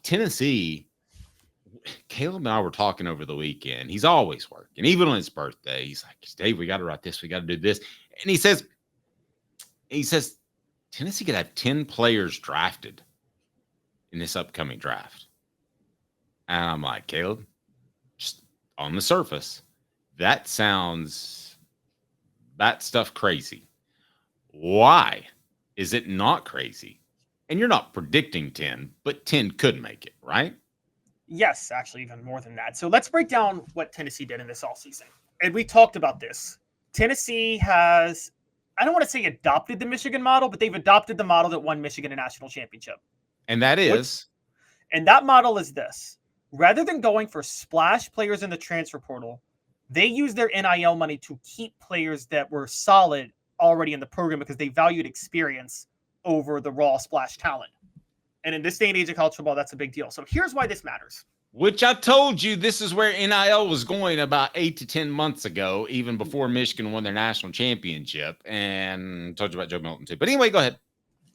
Tennessee, Caleb and I were talking over the weekend. He's always working, even on his birthday. He's like, Dave, we got to write this. We got to do this. And he says, Tennessee could have 10 players drafted in this upcoming draft. And I'm like, Caleb, just on the surface, that stuff crazy. Why is it not crazy? And you're not predicting 10, but 10 could make it, right? Yes, actually, even more than that. So let's break down what Tennessee did in this offseason. And we talked about this. Tennessee has, I don't want to say adopted the Michigan model, but they've adopted the model that won Michigan a national championship. And that is? And that model is this. Rather than going for splash players in the transfer portal, they used their NIL money to keep players that were solid already in the program because they valued experience over the raw splash talent. And in this day and age of college football, that's a big deal. So here's why this matters. Which I told you this is where NIL was going about 8 to 10 months ago, even before Michigan won their national championship. And told you about Joe Milton too. But anyway, go ahead.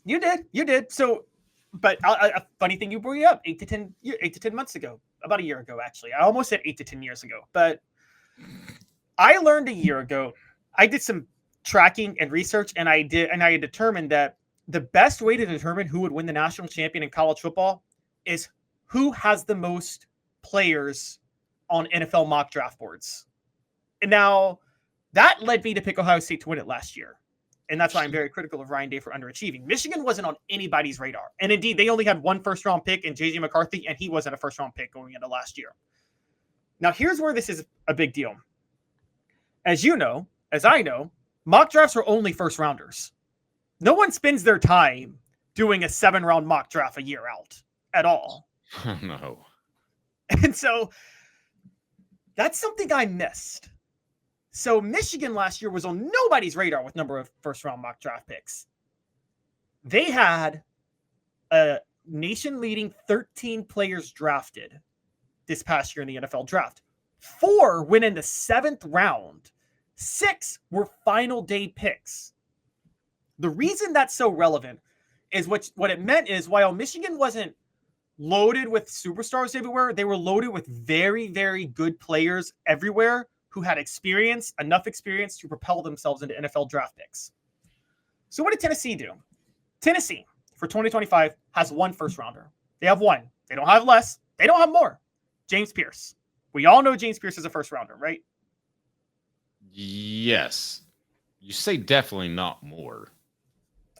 You did. So, but a funny thing you brought up 8 to 10 months ago, about a year ago, actually. I almost said 8 to 10 years ago. But I learned a year ago, I did some tracking and research, and I determined that the best way to determine who would win the national champion in college football is who has the most players on NFL mock draft boards. And now that led me to pick Ohio State to win it last year. And that's why I'm very critical of Ryan Day for underachieving. Michigan wasn't on anybody's radar. And indeed, they only had one first-round pick in J.J. McCarthy, and he wasn't a first-round pick going into last year. Now, here's where this is a big deal. As you know, as I know, mock drafts are only first-rounders. No one spends their time doing a 7-round mock draft a year out at all. No. And so that's something I missed. So Michigan last year was on nobody's radar with number of first-round mock draft picks. They had a nation-leading 13 players drafted this past year in the NFL draft. 4 went in the 7th round. 6 were final day picks. The reason that's so relevant is what it meant is while Michigan wasn't loaded with superstars everywhere, they were loaded with very, very good players everywhere who had enough experience to propel themselves into NFL draft picks. So what did Tennessee do? Tennessee, for 2025, has 1 first-rounder. They have 1. They don't have less. They don't have more. James Pearce. We all know James Pearce is a first-rounder, right? Yes. You say definitely not more.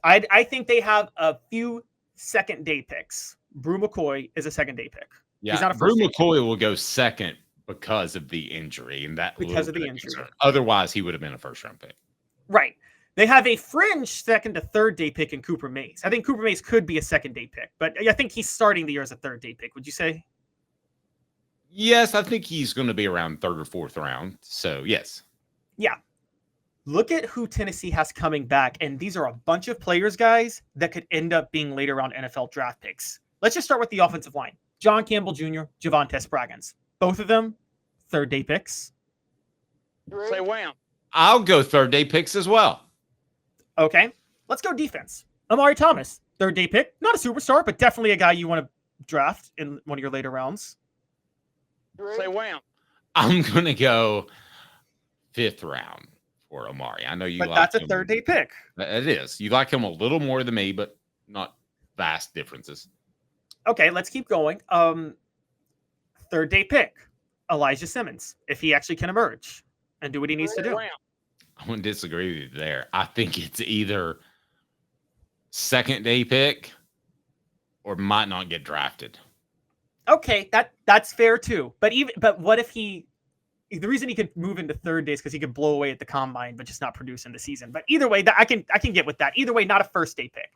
I think they have a few second-day picks. Brew McCoy is a second-day pick. Yeah, he's not a Brew first-day McCoy will go second because of the injury. And that because of the injury. Concern. Otherwise, he would have been a first-round pick. Right. They have a fringe second to third-day pick in Cooper Mays. I think Cooper Mays could be a second-day pick, but I think he's starting the year as a third-day pick. Would you say? Yes, I think he's going to be around 3rd or 4th round. So, yes. Yeah. Look at who Tennessee has coming back, and these are a bunch of players, guys, that could end up being later round NFL draft picks. Let's just start with the offensive line. John Campbell Jr., Javonte Spraggins. Both of them, 3rd-day picks. Say wham. I'll go 3rd-day picks as well. Okay. Let's go defense. Amari Thomas, 3rd-day pick. Not a superstar, but definitely a guy you want to draft in one of your later rounds. Say wham. I'm going to go 5th round for Amari. I know you but like that's a 3rd-day pick. It is. You like him a little more than me, but not vast differences. Okay, let's keep going. 3rd-day pick, Elijah Simmons, if he actually can emerge and do what he needs to do. I wouldn't disagree with you there. I think it's either 2nd-day pick or might not get drafted. Okay, that's fair too. But what if the reason he could move into 3rd day is because he could blow away at the combine, but just not produce in the season. But either way, I can get with that. Either way, not a 1st-day pick.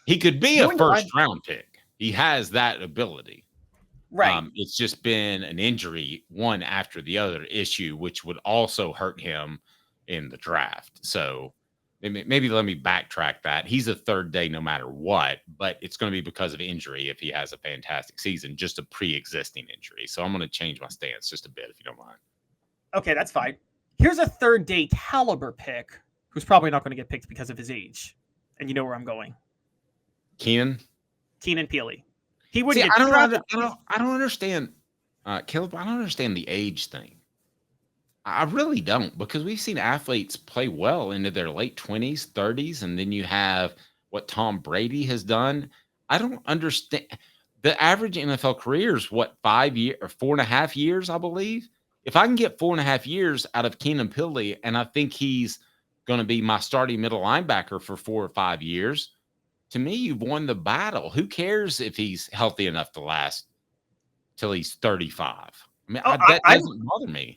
He could be a 1st-round pick. He has that ability. Right. It's just been an injury, one after the other issue, which would also hurt him in the draft. So maybe let me backtrack that. He's a 3rd day no matter what, but it's going to be because of injury if he has a fantastic season, just a pre-existing injury. So I'm going to change my stance just a bit if you don't mind. Okay, that's fine. Here's a 3rd-day caliber pick who's probably not going to get picked because of his age. And you know where I'm going. Keenan Peely. He wouldn't See, get drafted. I don't understand, Caleb. I don't understand the age thing. I really don't, because we've seen athletes play well into their late 20s, 30s, and then you have what Tom Brady has done. I don't understand. The average NFL career is what, 5 years or 4.5 years, I believe. If I can get 4.5 years out of Keenan Pilley, and I think he's going to be my starting middle linebacker for 4 or 5 years, to me, you've won the battle. Who cares if he's healthy enough to last till he's 35? I mean, that doesn't bother me.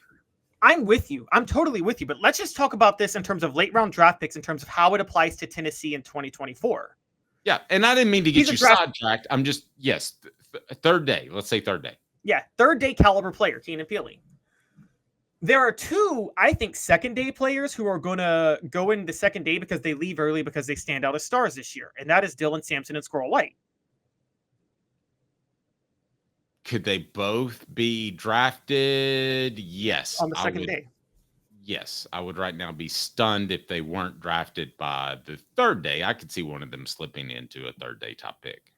I'm with you. I'm totally with you. But let's just talk about this in terms of late round draft picks, in terms of how it applies to Tennessee in 2024. Yeah, and I didn't mean to get you sidetracked. I'm just, yes, third day. Let's say third day. Yeah, third day caliber player, Keenan Pilley. There are two, I think, second day players who are going to go into second day because they leave early because they stand out as stars this year, and that is Dylan Sampson and Squirrel White. Could they both be drafted? Yes. On the second day. Yes, I would right now be stunned if they weren't drafted by the third day. I could see one of them slipping into a third day top pick.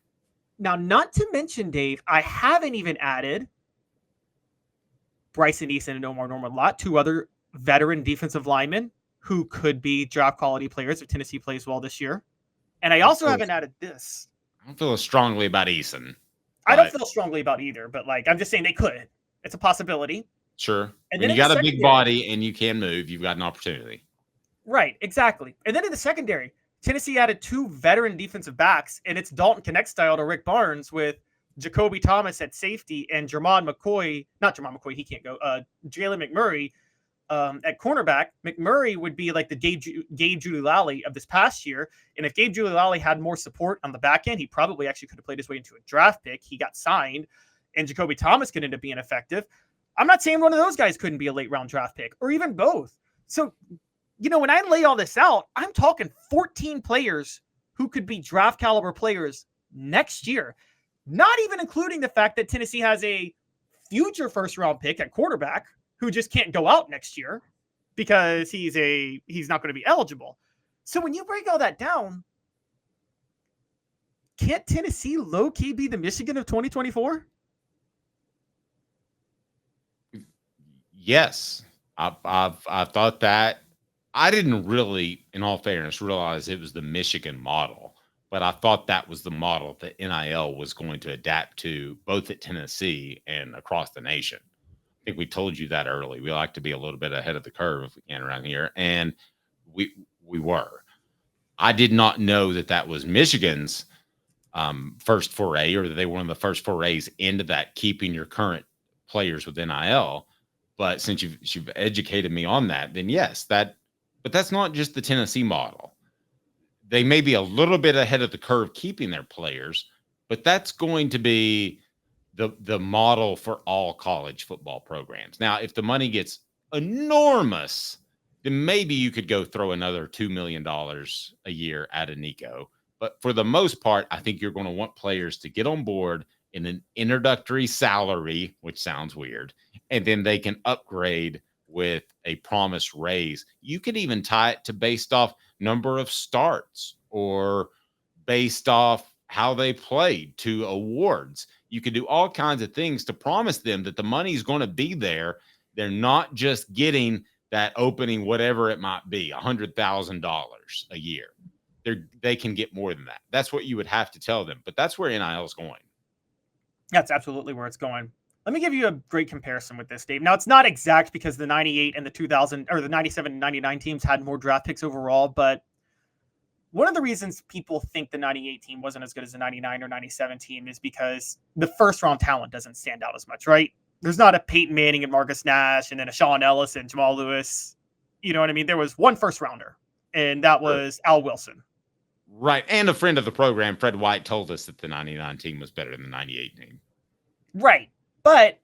Now, not to mention, Dave, I haven't even added Bryson Eason and norman-lott, two other veteran defensive linemen who could be draft quality players if Tennessee plays well this year. And I also haven't added this. I don't feel as strongly about Eason. I don't feel strongly about either, but I'm just saying they could. It's a possibility. Sure. And when you got a big body and you can move, you've got an opportunity. Right, exactly. And then in the secondary, Tennessee added two veteran defensive backs, and it's Dalton Connect style to Rick Barnes with Jacoby Thomas at safety and Jalen McCoy, McMurray at cornerback. McMurray would be like the Gabe Giuliani of this past year. And if Gabe Giuliani had more support on the back end, he probably actually could have played his way into a draft pick. He got signed, and Jacoby Thomas could end up being effective. I'm not saying one of those guys couldn't be a late round draft pick or even both. So, when I lay all this out, I'm talking 14 players who could be draft caliber players next year, not even including the fact that Tennessee has a future first round pick at quarterback who just can't go out next year because he's not going to be eligible. So when you break all that down, can't Tennessee low key be the Michigan of 2024? Yes, I've thought that. I didn't really, in all fairness, realize it was the Michigan model, but I thought that was the model that NIL was going to adapt to both at Tennessee and across the nation. I think we told you that early. We like to be a little bit ahead of the curve if we can around here, and we were. I did not know that was Michigan's first foray, or that they were one of the first forays into that, keeping your current players with NIL. But since you've educated me on that, then yes, but that's not just the Tennessee model. They may be a little bit ahead of the curve keeping their players, but that's going to be the model for all college football programs. Now, if the money gets enormous, then maybe you could go throw another $2 million a year at a Nico. But for the most part, I think you're going to want players to get on board in an introductory salary, which sounds weird, and then they can upgrade with a promised raise. You could even tie it to based off number of starts or based off how they played to awards. You could do all kinds of things to promise them that the money is going to be there. They're not just getting that opening, whatever it might be, $100,000 a year. They can get more than that. That's what you would have to tell them. But that's where NIL is going. That's absolutely where it's going. Let me give you a great comparison with this, Dave. Now, it's not exact because the 98 and the 2000 or the 97 and 99 teams had more draft picks overall, but one of the reasons people think the 98 team wasn't as good as the 99 or 97 team is because the first round talent doesn't stand out as much, right? There's not a Peyton Manning and Marcus Nash and then a Sean Ellis and Jamal Lewis. You know what I mean? There was one first rounder, and that was Al Wilson. Right. And a friend of the program, Fred White, told us that the 99 team was better than the 98 team. Right. But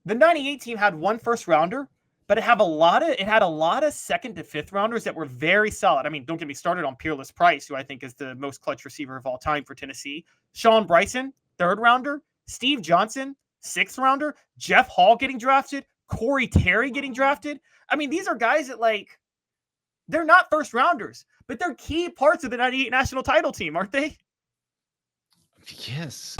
the 98 team had one first rounder, but it had a lot of second to fifth rounders that were very solid. I mean, don't get me started on Peerless Price, who I think is the most clutch receiver of all time for Tennessee. Sean Bryson, third rounder. Steve Johnson, sixth rounder. Jeff Hall getting drafted. Corey Terry getting drafted. I mean, these are guys that they're not first rounders, but they're key parts of the 98 national title team, aren't they? Yes.